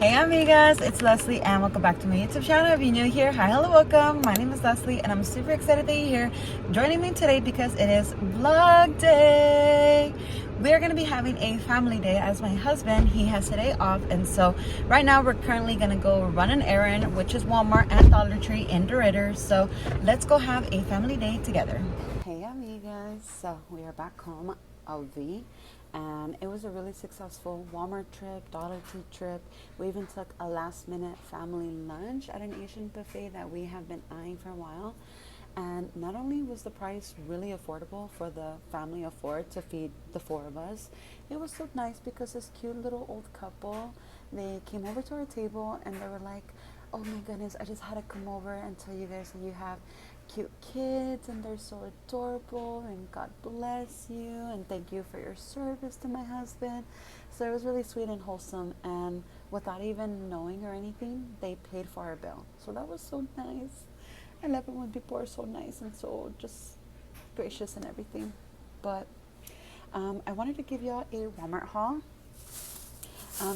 Hey amigas, it's Leslie and welcome back to my YouTube channel. If you're new here, hi, hello, welcome. My name is Leslie and I'm super excited that you're here joining me today because it is vlog day. We're going to be having a family day as my husband, he has today off, and so right now we're currently going to go run an errand, which is Walmart and Dollar Tree in Dorado. So let's go have a family day together. Hey amigas, so we are back home of the and it was a really successful Walmart trip, Dollar Tree trip. We even took a last minute family lunch at an Asian buffet that we have been eyeing for a while. And not only was the price really affordable for the family of four to feed the four of us, it was so nice because this cute little old couple, they came over to our table and they were like, oh my goodness, I just had to come over and tell you guys that you have cute kids and they're so adorable and God bless you and thank you for your service to my husband. So it was really sweet and wholesome, and without even knowing or anything, they paid for our bill. So that was so nice. I love it when people are so nice and so just gracious and everything. But I wanted to give y'all a Walmart haul.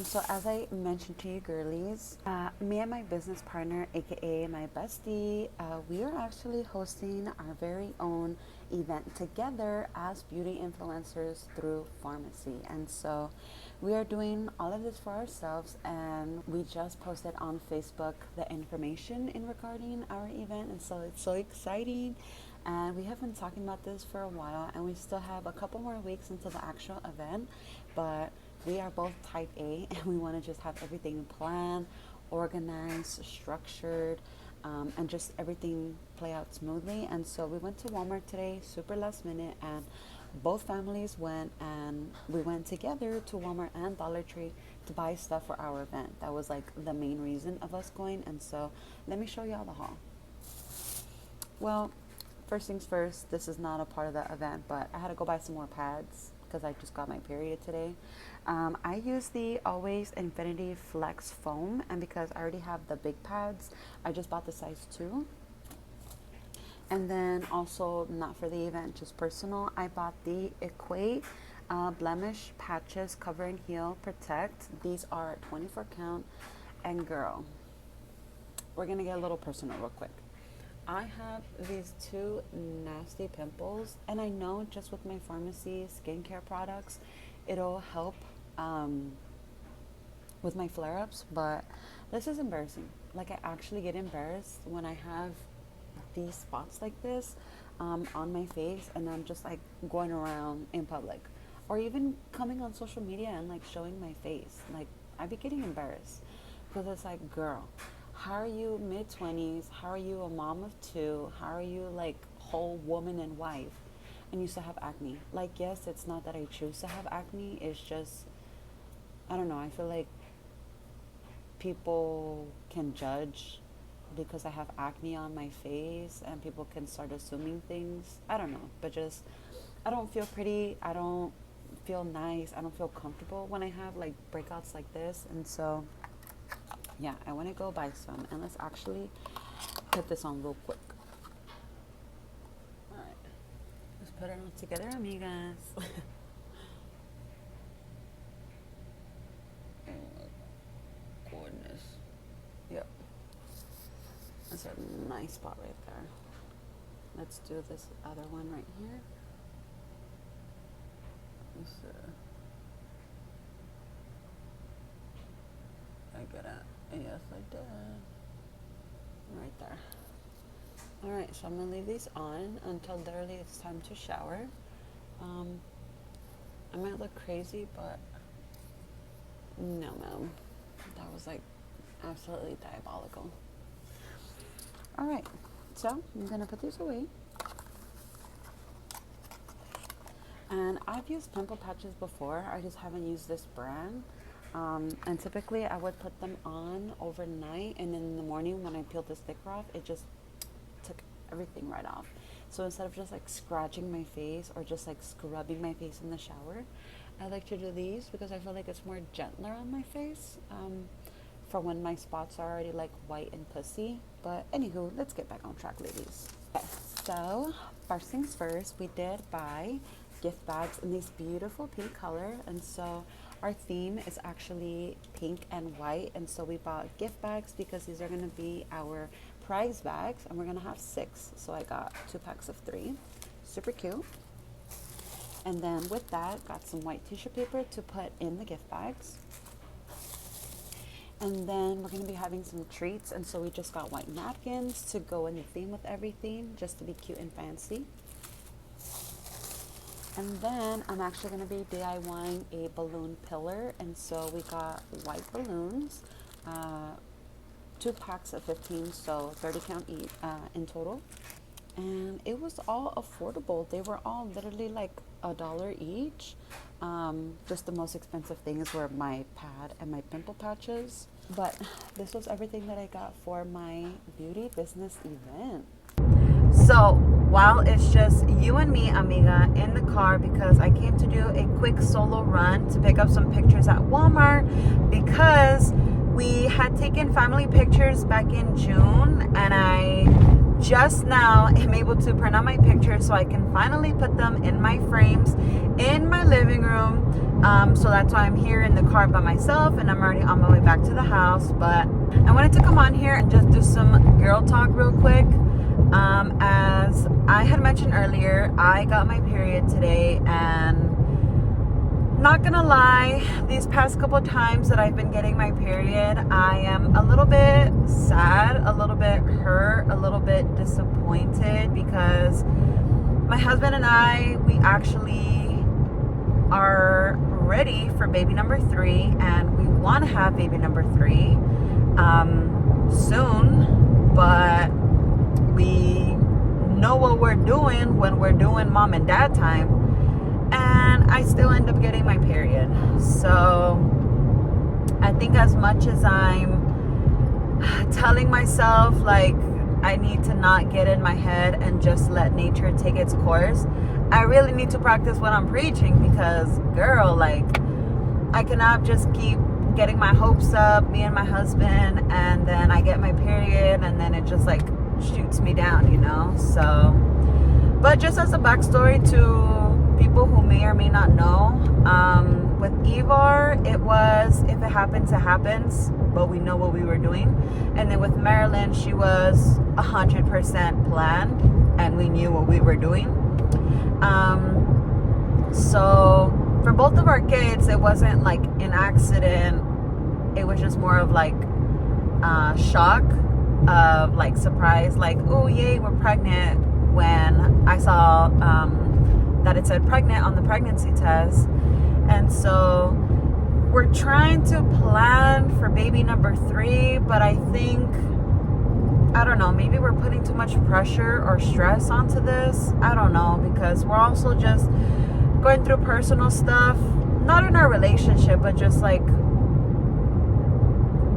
So as I mentioned to you girlies, me and my business partner, aka my bestie, we are actually hosting our very own event together as beauty influencers through pharmacy. And so we are doing all of this for ourselves, and we just posted on Facebook the information in regarding our event, and so it's so exciting. And we have been talking about this for a while, and we still have a couple more weeks until the actual event, but we are both type A and we want to just have everything planned, organized, structured, and just everything play out smoothly. And so we went to Walmart today, super last minute, and both families went, and we went together to Walmart and Dollar Tree to buy stuff for our event. That was like the main reason of us going. And so let me show y'all the haul. Well, first things first, this is not a part of the event, but I had to go buy some more pads because I just got my period today. I use the Always Infinity Flex Foam, and because I already have the big pads, I just bought the size 2. And then also, not for the event, just personal, I bought the Equate Blemish Patches Cover and Heal Protect. These are 24 count, and girl, we're gonna get a little personal real quick. I have these 2 nasty pimples, and I know just with my pharmacy skincare products, it'll help with my flare-ups, but this is embarrassing. Like, I actually get embarrassed when I have these spots like this on my face, and I'm just like going around in public, or even coming on social media and like showing my face. Like, I be getting embarrassed because it's like, girl, how are you mid-20s? How are you a mom of 2? How are you like whole woman and wife? And you still have acne. Like, yes, it's not that I choose to have acne. It's just, I don't know. I feel like people can judge because I have acne on my face, and people can start assuming things. I don't know. But just, I don't feel pretty. I don't feel nice. I don't feel comfortable when I have like breakouts like this. And so yeah, I want to go buy some, and let's actually put this on real quick. All right, let's put it all together, amigas. Oh my goodness. Yep, that's a nice spot right there. Let's do this other one right here. Let's I get it. Yes, I did. Right there. Alright, so I'm going to leave these on until literally it's time to shower. I might look crazy, but no, ma'am. That was like absolutely diabolical. Alright, so I'm going to put these away. And I've used pimple patches before. I just haven't used this brand. And typically I would put them on overnight, and then in the morning when I peeled the sticker off, it just took everything right off. So instead of just like scratching my face or just like scrubbing my face in the shower, I like to do these because I feel like it's more gentler on my face for when my spots are already like white and pussy. But anywho, let's get back on track, ladies. Okay, so first things first, we did buy gift bags in this beautiful pink color, and so Our theme is actually pink and white, and so we bought gift bags because these are going to be our prize bags, and we're going to have 6. So I got 2 packs of 3. Super cute. And then with that, got some white tissue paper to put in the gift bags. And then we're going to be having some treats, and so we just got white napkins to go in the theme with everything, just to be cute and fancy. And then I'm actually going to be DIYing a balloon pillar, and so we got white balloons, 2 packs of 15, so 30 count each, in total. And it was all affordable. They were all literally like $1 each. Just the most expensive things were my pad and my pimple patches. But this was everything that I got for my beauty business event. So while it's just you and me, amiga, in the car, because I came to do a quick solo run to pick up some pictures at Walmart, because we had taken family pictures back in June, and I just now am able to print out my pictures so I can finally put them in my frames in my living room. So that's why I'm here in the car by myself, and I'm already on my way back to the house. But I wanted to come on here and just do some girl talk real quick. As I had mentioned earlier, I got my period today, and not gonna lie, these past couple times that I've been getting my period, I am a little bit sad, a little bit hurt, a little bit disappointed, because my husband and I, we actually are ready for baby number 3, and we want to have baby number 3 soon, but we know what we're doing when we're doing mom and dad time, and I still end up getting my period. So I think as much as I'm telling myself like I need to not get in my head and just let nature take its course, I really need to practice what I'm preaching, because girl, like, I cannot just keep getting my hopes up, me and my husband, and then I get my period and then it just like shoots me down, you know. So, but just as a backstory to people who may or may not know, with Ivar, it was, if it happens, it happens, but we know what we were doing. And then with Marilyn, she was 100% planned, and we knew what we were doing. So for both of our kids, it wasn't like an accident. It was just more of like shock, of like surprise, like, oh yay, we're pregnant, when I saw that it said pregnant on the pregnancy test. And so we're trying to plan for baby number 3, but I think, I don't know, maybe we're putting too much pressure or stress onto this. I don't know, because we're also just going through personal stuff, not in our relationship, but just like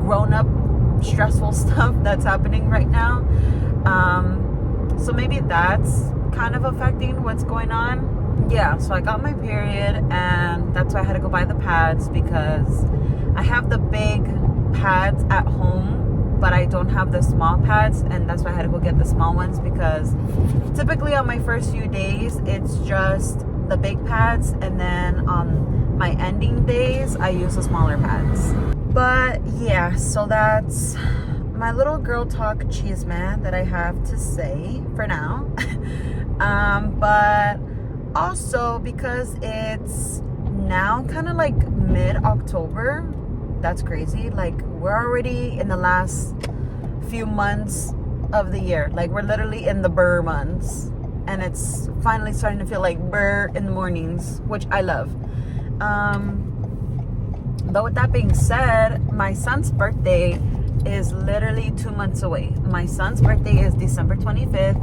grown up stressful stuff that's happening right now. So maybe that's kind of affecting what's going on. Yeah, so I got my period, and that's why I had to go buy the pads, because I have the big pads at home, but I don't have the small pads, and that's why I had to go get the small ones, because typically on my first few days it's just the big pads, and then on my ending days I use the smaller pads. But yeah, so that's my little girl talk chisme that I have to say for now. But also, because it's now kind of like mid-October, that's crazy. Like, we're already in the last few months of the year. Like, we're literally in the burr months, and it's finally starting to feel like burr in the mornings, which I love. But with that being said, my son's birthday is literally 2 months away. My son's birthday is December 25th,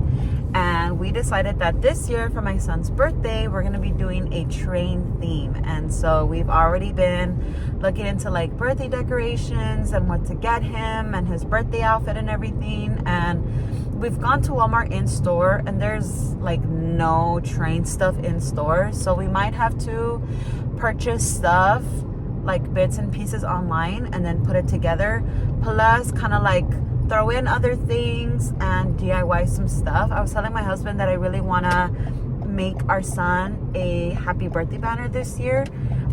and we decided that this year for my son's birthday, we're going to be doing a train theme. And so we've already been looking into like birthday decorations and what to get him and his birthday outfit and everything. And we've gone to Walmart in store, and there's like no train stuff in store. So we might have to purchase stuff, like bits and pieces online, and then put it together, plus kind of like throw in other things and DIY some stuff. I was telling my husband that I really want to make our son a happy birthday banner this year.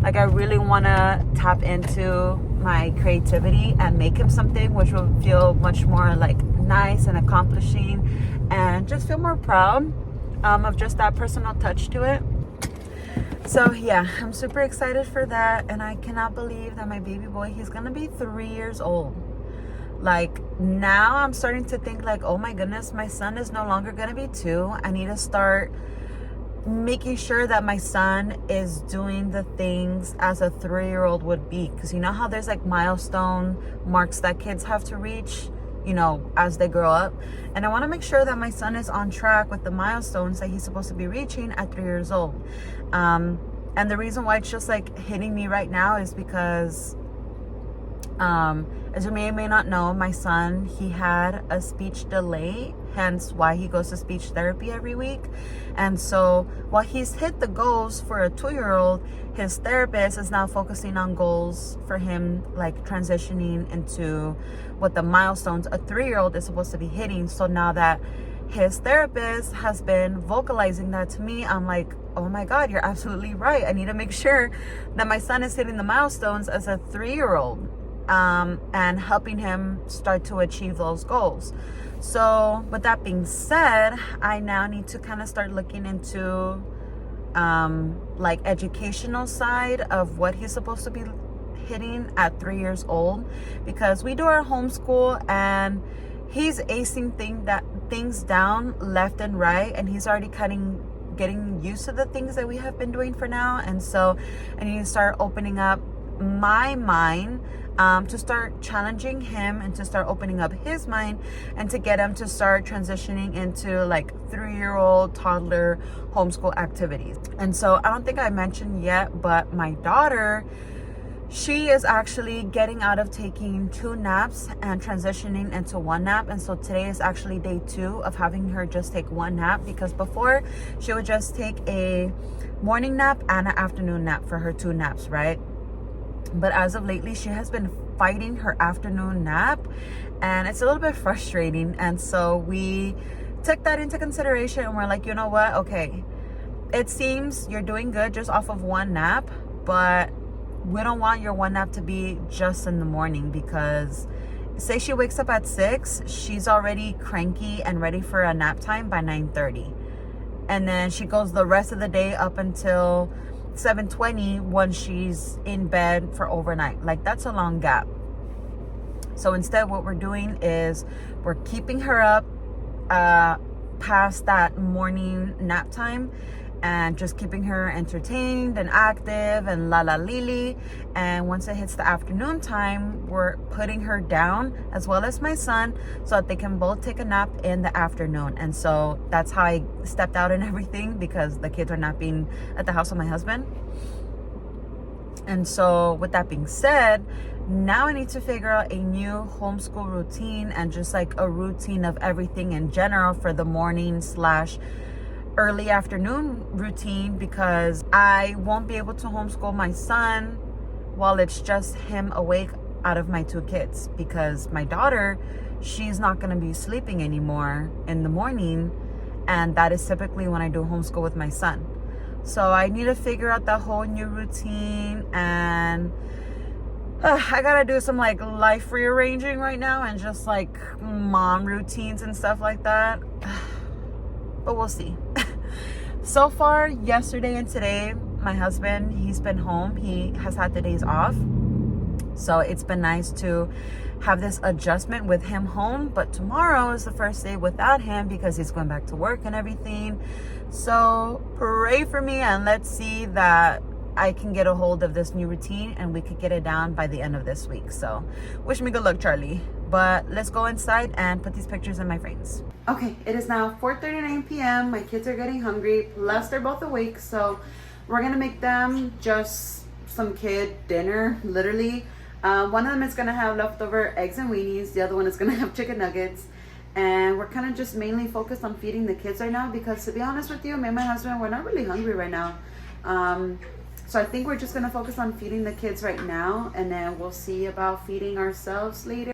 Like I really want to tap into my creativity and make him something which will feel much more like nice and accomplishing, and just feel more proud of just that personal touch to it. So yeah, I'm super excited for that, and I cannot believe that my baby boy, he's gonna be 3 years old. Like now I'm starting to think like, oh my goodness, my son is no longer gonna be 2. I need to start making sure that my son is doing the things as a 3-year-old would be, because you know how there's like milestone marks that kids have to reach, you know, as they grow up. And I want to make sure that my son is on track with the milestones that he's supposed to be reaching at 3 years old. And the reason why it's just like hitting me right now is because as you may or may not know, my son, he had a speech delay, hence why he goes to speech therapy every week. And so while he's hit the goals for a 2-year-old, his therapist is now focusing on goals for him, like transitioning into what the milestones a 3-year-old is supposed to be hitting. So now that his therapist has been vocalizing that to me, I'm like, oh my God, you're absolutely right. I need to make sure that my son is hitting the milestones as a 3-year-old. And helping him start to achieve those goals. So with that being said, I now need to kind of start looking into like educational side of what he's supposed to be hitting at 3 years old, because we do our homeschool and he's acing things down left and right, and he's already getting used to the things that we have been doing for now. And so I need to start opening up my mind to start challenging him and to start opening up his mind, and to get him to start transitioning into like 3-year-old toddler homeschool activities. And so I don't think I mentioned yet, but my daughter, she is actually getting out of taking 2 naps and transitioning into 1 nap. And so today is actually day 2 of having her just take 1 nap, because before she would just take a morning nap and an afternoon nap for her 2 naps, right? But as of lately, she has been fighting her afternoon nap, and it's a little bit frustrating. And so we took that into consideration, and we're like, you know what? Okay, it seems you're doing good just off of 1 nap, but we don't want your 1 nap to be just in the morning, because say she wakes up at 6, she's already cranky and ready for a nap time by 9:30. And then she goes the rest of the day up until 7:20 once she's in bed for overnight. Like that's a long gap. So instead what we're doing is we're keeping her up past that morning nap time, and just keeping her entertained and active and la lili. And once it hits the afternoon time, we're putting her down as well as my son, so that they can both take a nap in the afternoon. And so that's how I stepped out and everything, because the kids are napping at the house of my husband. And so with that being said, now I need to figure out a new homeschool routine, and just like a routine of everything in general for the morning / early afternoon routine, because I won't be able to homeschool my son while it's just him awake out of my 2 kids, because my daughter, she's not going to be sleeping anymore in the morning, and that is typically when I do homeschool with my son. So I need to figure out that whole new routine, and I gotta do some like life rearranging right now, and just like mom routines and stuff like that. But we'll see. So far, yesterday and today, my husband, he's been home. He has had the days off. So it's been nice to have this adjustment with him home. But tomorrow is the first day without him, because he's going back to work and everything. So pray for me, and let's see that I can get a hold of this new routine and we could get it down by the end of this week. So wish me good luck, Charlie. But let's go inside and put these pictures in my frames. Okay, it is now 4:39 p.m. My kids are getting hungry, plus they're both awake. So we're gonna make them just some kid dinner, literally. One of them is gonna have leftover eggs and weenies. The other one is gonna have chicken nuggets. And we're kind of just mainly focused on feeding the kids right now, because to be honest with you, me and my husband, we're not really hungry right now. So I think we're just gonna focus on feeding the kids right now, and then we'll see about feeding ourselves later.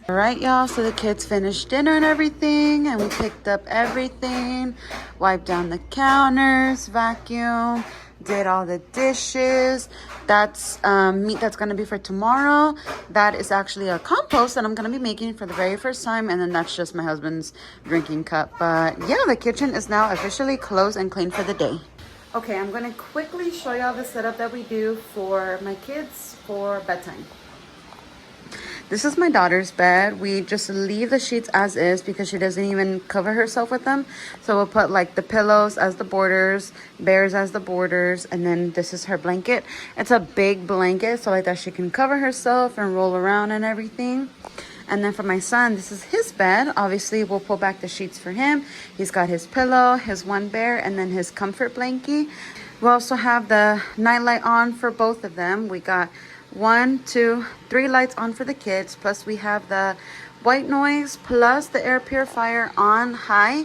All right, y'all, so the kids finished dinner and everything, and we picked up everything, wiped down the counters, vacuum, did all the dishes. That's meat that's going to be for tomorrow. That is actually a compost that I'm going to be making for the very first time, and then that's just my husband's drinking cup. But yeah, the kitchen is now officially closed and clean for the day. Okay, I'm going to quickly show y'all the setup that we do for my kids for bedtime. This is my daughter's bed. We just leave the sheets as is because she doesn't even cover herself with them. So we'll put like the pillows as the borders, bears as the borders, and then this is her blanket. It's a big blanket so like that she can cover herself and roll around and everything. And then for my son, this is his bed. Obviously, we'll pull back the sheets for him. He's got his pillow, his one bear, and then his comfort blankie. We also have the nightlight on for both of them. We got 1, 2, 3 lights on for the kids, plus we have the white noise plus the air purifier on high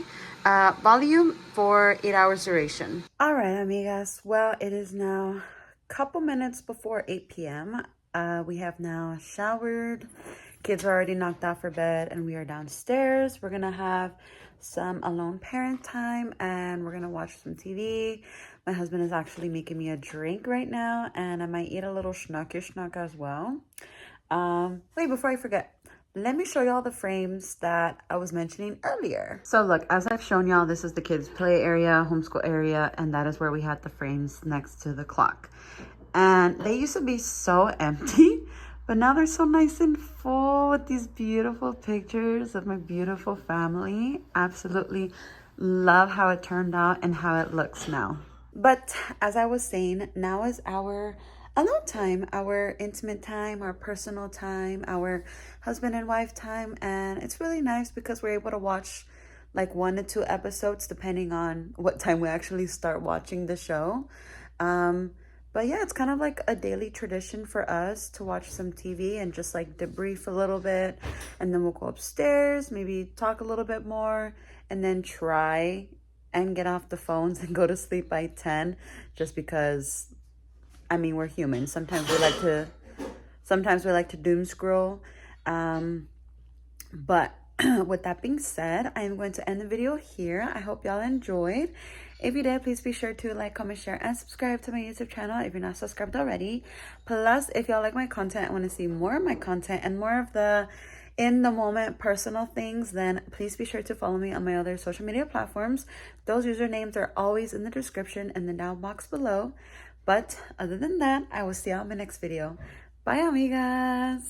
volume for 8 hours duration. All right, amigas, well, it is now a couple minutes before 8 p.m. We have now showered, kids are already knocked out for bed, and we are downstairs. We're gonna have some alone parent time, and we're gonna watch some TV. My husband is actually making me a drink right now, and I might eat a little schnuck as well. Wait, before I forget, let me show y'all the frames that I was mentioning earlier. So look, as I've shown y'all, this is the kids' play area, homeschool area, and that is where we had the frames next to the clock. And they used to be so empty, but now they're so nice and full with these beautiful pictures of my beautiful family. Absolutely love how it turned out and how it looks now. But as I was saying, now is our alone time, our intimate time, our personal time, our husband and wife time. And it's really nice because we're able to watch like 1 to 2 episodes depending on what time we actually start watching the show. But yeah, it's kind of like a daily tradition for us to watch some TV and just like debrief a little bit. And then we'll go upstairs, maybe talk a little bit more, and then try and get off the phones and go to sleep by 10, just because, I mean, we're human. Sometimes we like to doom scroll. But with that being said, I am going to end the video here. I hope y'all enjoyed. If you did, please be sure to like, comment, share, and subscribe to my YouTube channel if you're not subscribed already. Plus, if y'all like my content and want to see more of my content and more of the in the moment personal things, then please be sure to follow me on my other social media platforms. Those usernames are always in the description and the down box below. But other than that, I will see y'all in my next video. Bye, amigas.